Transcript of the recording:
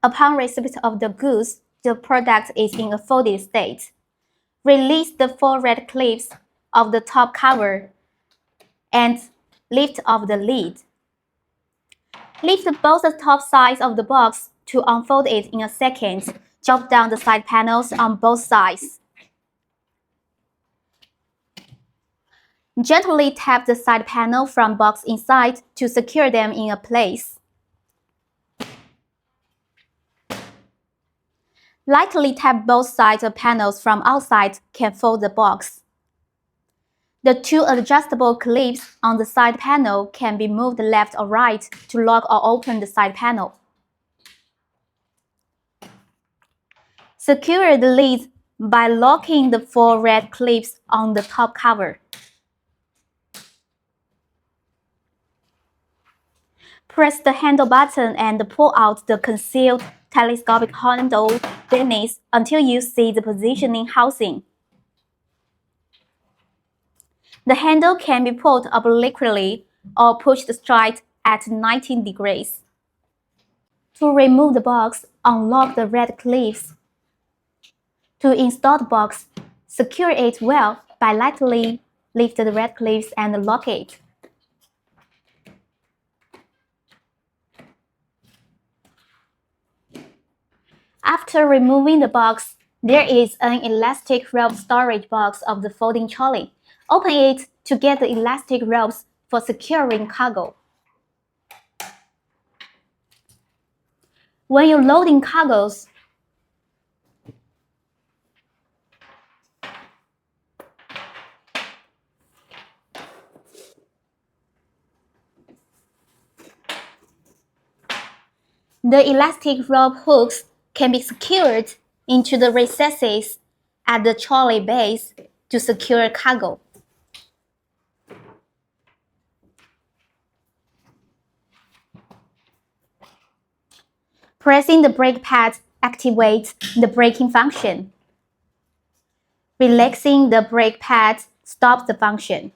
Upon receipt of the goods, the product is in a folded state. Release the 4 red clips of the top cover and lift off the lid. Lift both the top sides of the box to unfold it in a second. Drop down the side panels on both sides. Gently tap the side panel from box inside to secure them in a place. Lightly tap both sides of panels from outside can fold the box. The 2 adjustable clips on the side panel can be moved left or right to lock or open the side panel. Secure the lid by locking the 4 red clips on the top cover. Press the handle button and pull out the concealed telescopic handle beneath until you see the positioning housing. The handle can be pulled obliquely or pushed straight at 90 degrees. To remove the box, unlock the red clips. To install the box, secure it well by lightly lift the red clips and lock it. After removing the box, there is an elastic rope storage box of the folding trolley. Open it to get the elastic ropes for securing cargo. When you're loading cargoes, the elastic rope hooks can be secured into the recesses at the trolley base to secure cargo. Pressing the brake pad activates the braking function. Relaxing the brake pad stops the function.